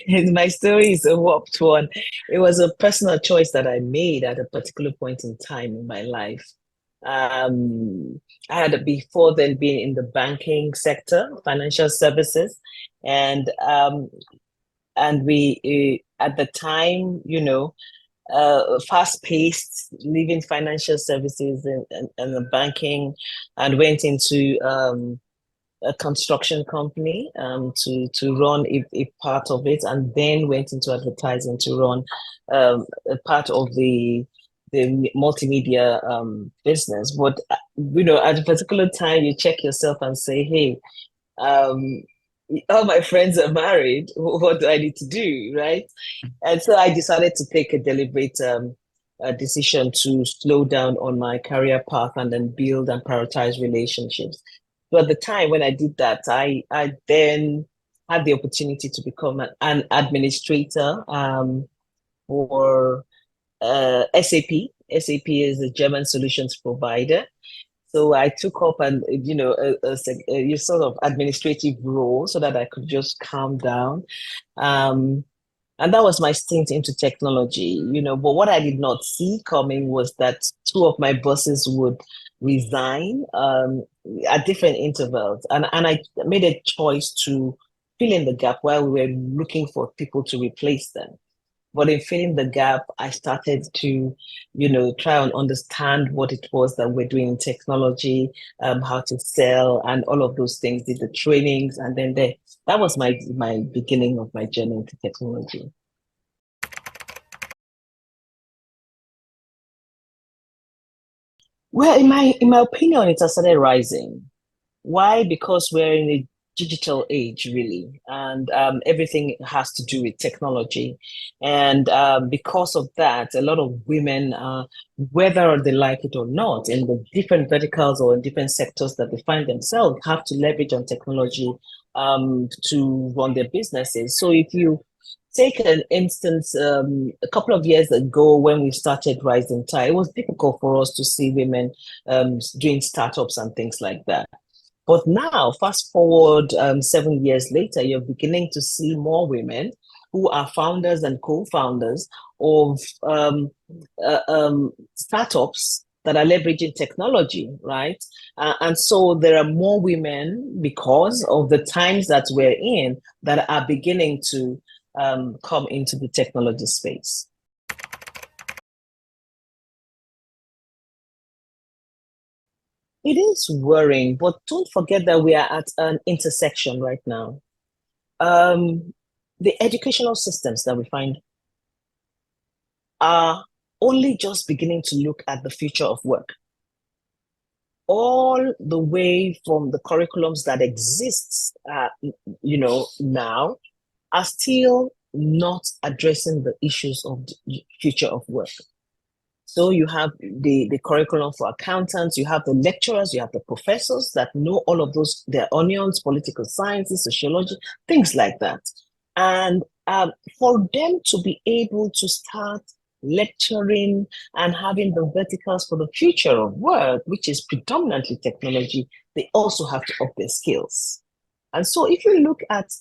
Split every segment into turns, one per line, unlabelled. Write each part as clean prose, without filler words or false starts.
And my story is a warped one. It was a personal choice that I made at a particular point in time in my life. I had before then been in the banking sector, financial services, and we at the time, fast-paced, leaving financial services and the banking, and went into a construction company to run a part of it, and then went into advertising to run a part of the multimedia business. But at a particular time, you check yourself and say, "Hey, um, all my friends are married. What do I need to do?" Right? And so I decided to take a deliberate decision to slow down on my career path and then build and prioritize relationships. So at the time when I did that, I then had the opportunity to become an administrator for SAP. SAP is a German solutions provider. So I took up a sort of administrative role so that I could just calm down. Um, and that was my stint into technology, But what I did not see coming was that two of my bosses would resign at different intervals. And I made a choice to fill in the gap while we were looking for people to replace them. But in filling the gap, I started to, try and understand what it was that we're doing in technology, how to sell, and all of those things. Did the trainings, and then that was my beginning of my journey into technology. Well, in my opinion, it has started rising. Why? Because we're in a digital age, really, and everything has to do with technology. And because of that, a lot of women, whether they like it or not, in the different verticals or in different sectors that they find themselves, have to leverage on technology to run their businesses. So if you take an instance, a couple of years ago when we started Rising Tide, it was difficult for us to see women doing startups and things like that. But now, fast forward 7 years later, you're beginning to see more women who are founders and co-founders of startups that are leveraging technology, right? And so there are more women because of the times that we're in that are beginning to come into the technology space. It is worrying, but don't forget that we are at an intersection right now. Um, the educational systems that we find are only just beginning to look at the future of work, all the way from the curriculums that exists, now are still not addressing the issues of the future of work. So you have the curriculum for accountants, you have the lecturers, you have the professors that know all of those, their onions, political sciences, sociology, things like that. And for them to be able to start lecturing and having the verticals for the future of work, which is predominantly technology, they also have to up their skills. And so if you look at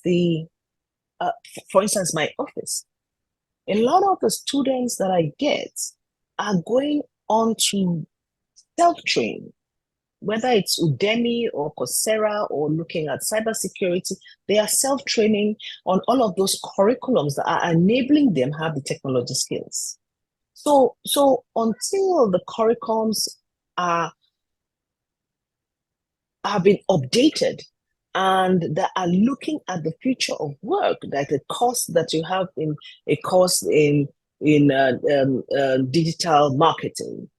the for instance, my office, a lot of the students that I get are going on to self-train, whether it's Udemy or Coursera or looking at cybersecurity, they are self-training on all of those curriculums that are enabling them have the technology skills. So until the curriculums are have been updated and that are looking at the future of work, like a course that you have in a course in digital marketing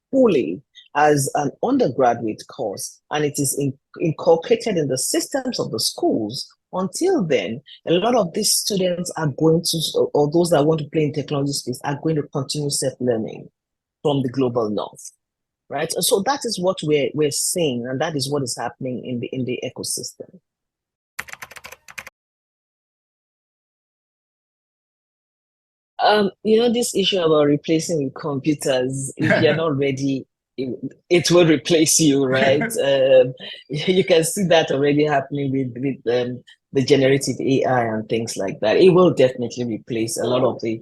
fully as an undergraduate course, and it is inculcated in the systems of the schools. Until then, a lot of these students are going to, or those that want to play in technology space, are going to continue self-learning from the global north, right? And so that is what we're seeing, and that is what is happening in the ecosystem. This issue about replacing with computers, if you're not ready, it will replace you, right? You can see that already happening with the generative AI and things like that. It will definitely replace a lot of the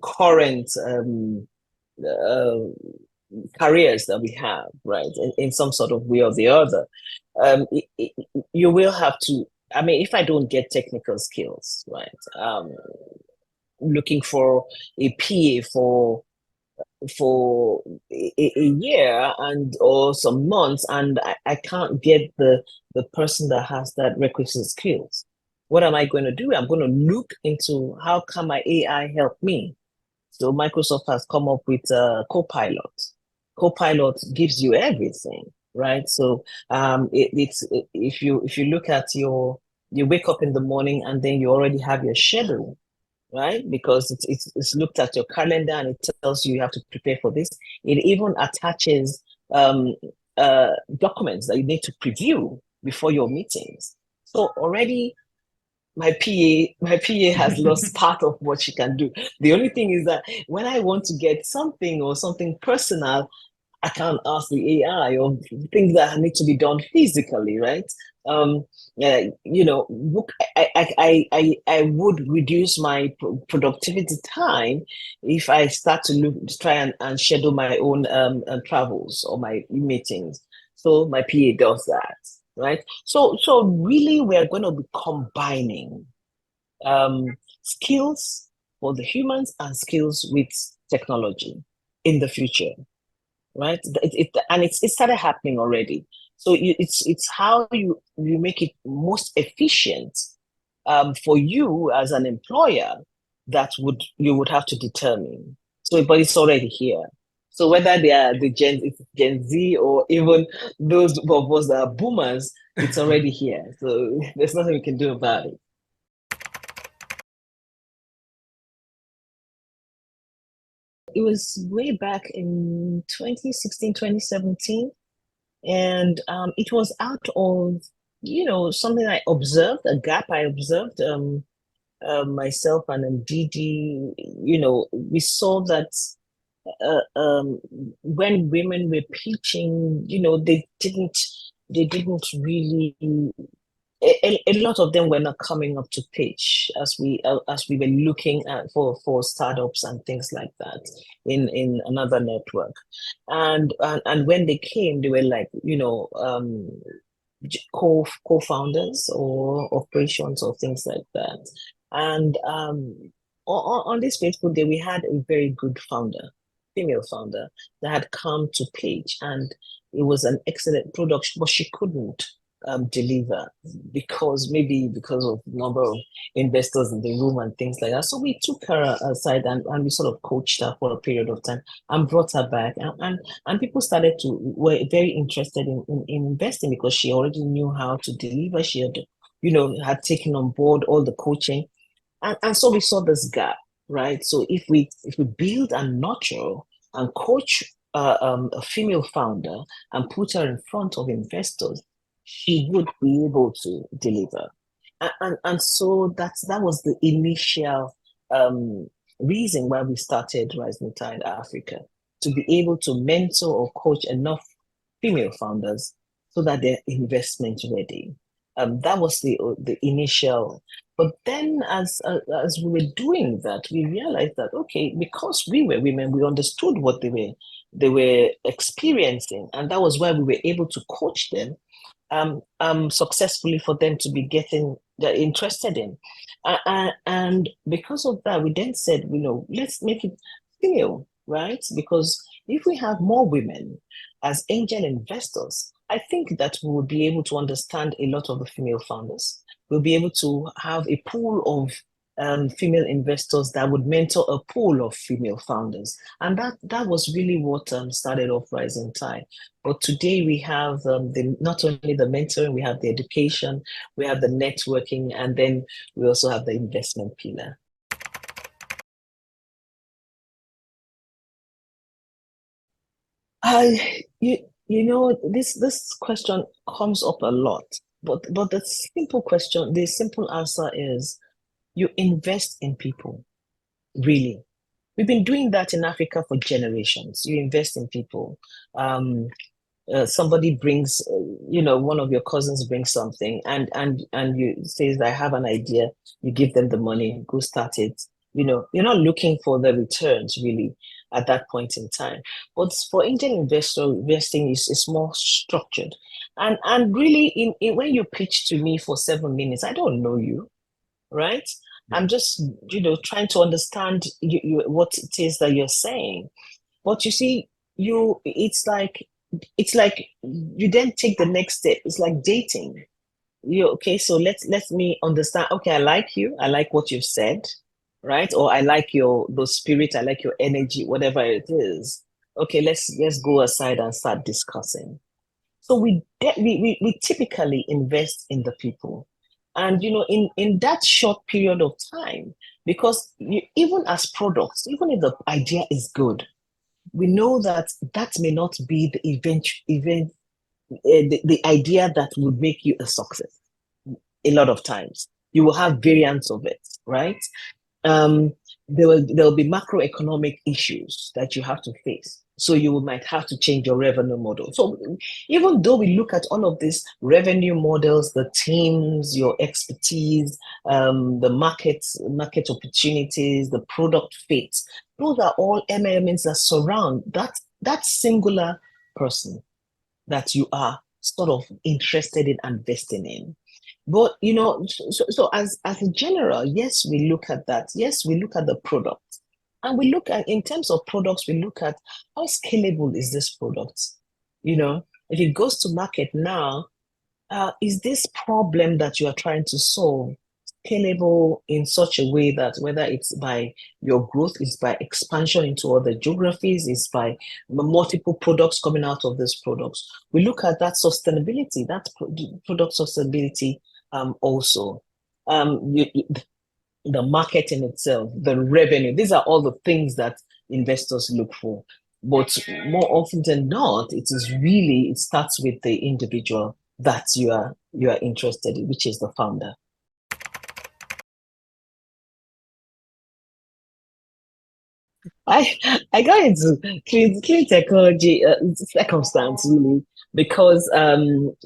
current uh, careers that we have, right? In some sort of way or the other. You will have to, I mean, if I don't get technical skills, right? Looking for a PA for a year and or some months, and I can't get the person that has that requisite skills. What am I going to do? I'm going to look into how can my AI help me. So Microsoft has come up with Copilot. Copilot gives you everything, right? So if you look at you wake up in the morning and then you already have your schedule, right? Because it's looked at your calendar and it tells you you have to prepare for this. It even attaches documents that you need to preview before your meetings. So already my PA has lost part of what she can do. The only thing is that when I want to get something or something personal, I can't ask the AI or things that need to be done physically, right? Um, look, I would reduce my productivity time if I start to try and schedule my own travels or my meetings. So my PA does that, right? So really, we're going to be combining um, skills for the humans and skills with technology in the future, right? It started happening already. So it's how you make it most efficient for you as an employer that would you would have to determine. So, but it's already here. So whether they are the Gen Z or even those of us that are boomers, it's already here. So there's nothing we can do about it. It was way back in 2016, 2017. And it was out of, something I observed, a gap I observed myself and Didi. We saw that when women were preaching, they didn't really a lot of them were not coming up to pitch as we were looking at for startups and things like that in another network, and when they came, they were like co-founders or operations or things like that, and on this fateful day we had a very good founder, female founder, that had come to pitch, and it was an excellent product, but she couldn't deliver because of number of investors in the room and things like that. So we took her aside and we sort of coached her for a period of time and brought her back. And people started to were very interested in investing because she already knew how to deliver. She had taken on board all the coaching. And so we saw this gap, right? So if we build and nurture and coach a female founder and put her in front of investors, she would be able to deliver. And so that was the initial reason why we started Rising Tide Africa, to be able to mentor or coach enough female founders so that they're investment ready. That was the initial. But then, as we were doing that, we realized that okay, because we were women, we understood what they were experiencing, and that was why we were able to coach them successfully for them to be getting they're interested in. And because of that, we then said, let's make it female, right? Because if we have more women as angel investors, I think that we will be able to understand a lot of the female founders. We'll be able to have a pool of female investors that would mentor a pool of female founders. And that was really what started off Rising Tide. But today we have not only the mentoring, we have the education, we have the networking, and then we also have the investment pillar. I you this question comes up a lot, but the simple answer is you invest in people, really. We've been doing that in Africa for generations. You invest in people. Um, Somebody brings, one of your cousins brings something, and you says, I have an idea. You give them the money, go start it. You're not looking for the returns really at that point in time. But for angel investing is more structured, and really, when you pitch to me for 7 minutes, I don't know you, right? I'm just trying to understand what it is that you're saying. But you see, it's like you then take the next step. It's like dating. You okay? So let me understand. Okay, I like you. I like what you've said, right? Or I like the spirit. I like your energy, whatever it is. Okay, let's go aside and start discussing. So we typically invest in the people, and in that short period of time, because even as products, even if the idea is good, we know that that may not be the the idea that would make you a success. A lot of times you will have variants of it, right? um, there will be macroeconomic issues that you have to face. So you might have to change your revenue model. So even though we look at all of these revenue models, the teams, your expertise, the market opportunities, the product fit, those are all elements that surround that singular person that you are sort of interested in investing in. But so as a general, yes, we look at that. Yes, we look at the product, and we look at in terms of products, we look at how scalable is this product. If it goes to market now, is this problem that you are trying to solve scalable in such a way that whether it's by your growth, is by expansion into other geographies, is by multiple products coming out of these products? We look at that sustainability, that product sustainability also. The market in itself, the revenue, these are all the things that investors look for. But more often than not, it starts with the individual that you are interested in, which is the founder. I I got into clean technology circumstance really because I'm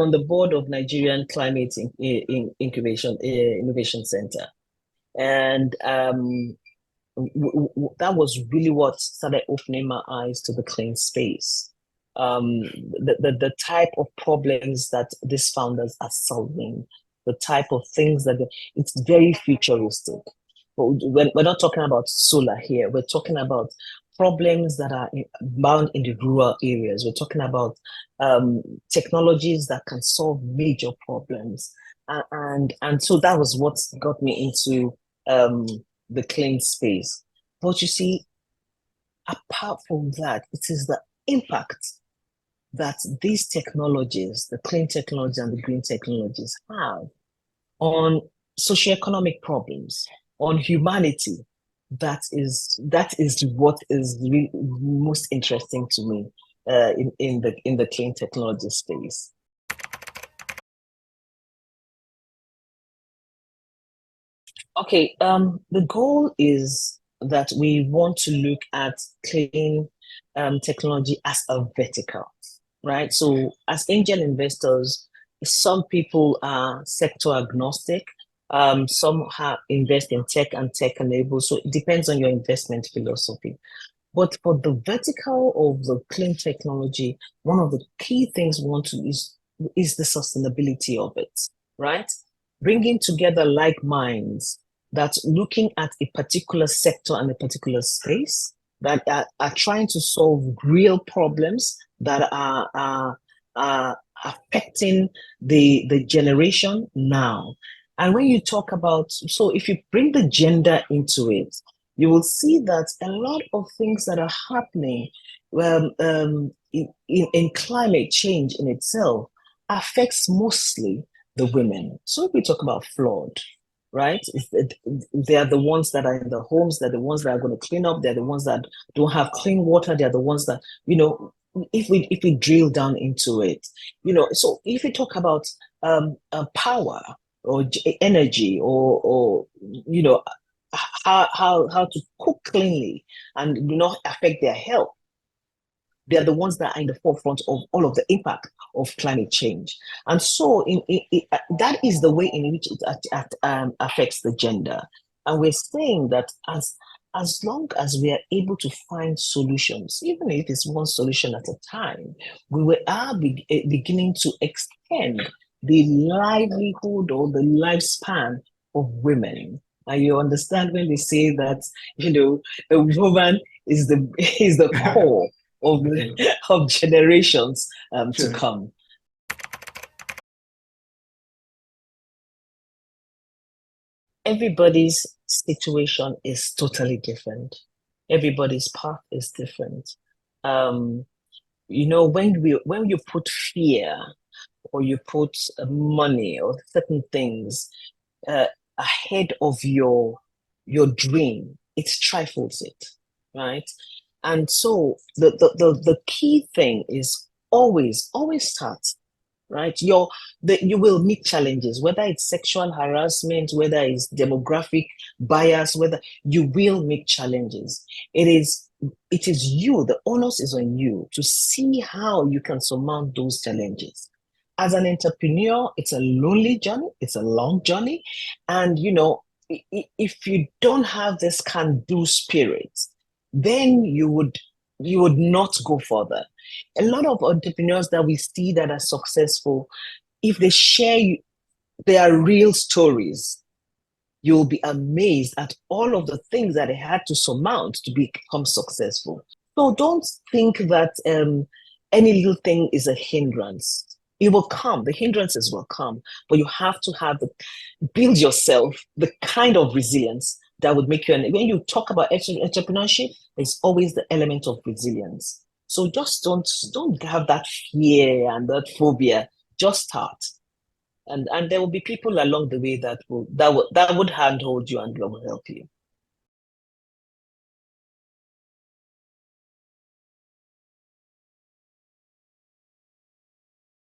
on the board of Nigerian Climate Incubation Innovation Center, and that was really what started opening my eyes to the clean space. The type of problems that these founders are solving, the type of things it's very futuristic. But we're not talking about solar here. We're talking about problems that are bound in the rural areas. We're talking about technologies that can solve major problems, and so that was what got me into the clean space. But you see, apart from that, it is the impact that these technologies, the clean technology and the green technologies, have on socioeconomic problems, on humanity. That is what is really most interesting to me in the clean technology space. Okay, the goal is that we want to look at clean technology as a vertical, right? So, as angel investors, some people are sector agnostic. Some invest in tech and tech enabled. So, it depends on your investment philosophy. But for the vertical of the clean technology, one of the key things we want to is the sustainability of it, right? Bringing together like minds that looking at a particular sector and a particular space that are trying to solve real problems that are affecting the generation now. And when you talk about, so if you bring the gender into it, you will see that a lot of things that are happening in climate change in itself affects mostly the women. So if we talk about flood, right? They are the ones that are in the homes, they're the ones that are going to clean up, they're the ones that don't have clean water, they're the ones that, if we drill down into it, so if we talk about power or energy or how to cook cleanly and do not affect their health. They are the ones that are in the forefront of all of the impact of climate change. And so that is the way in which it affects the gender. And we're saying that as long as we are able to find solutions, even if it's one solution at a time, we are beginning to extend the livelihood or the lifespan of women. And you understand when they say that, a woman is the is the core of, of generations to
Sure.
come. Everybody's situation is totally different. Everybody's path is different. Um, when you put fear or you put money or certain things uh, ahead of your dream, it trifles it, right? And so the key thing is always start, right? You will meet challenges, whether it's sexual harassment, whether it's demographic bias, whether you will meet challenges. It is you, the onus is on you to see how you can surmount those challenges. As an entrepreneur, it's a lonely journey, it's a long journey. And if you don't have this can-do spirit, then you would not go further. A lot of entrepreneurs that we see that are successful, if they share their real stories, you'll be amazed at all of the things that they had to surmount to become successful. So don't think that any little thing is a hindrance. It will come, the hindrances will come, but you have to build yourself the kind of resilience that would make you. And when you talk about entrepreneurship, there's always the element of resilience. So just don't have that fear and that phobia. Just start, and there will be people along the way that would handhold you and will help you.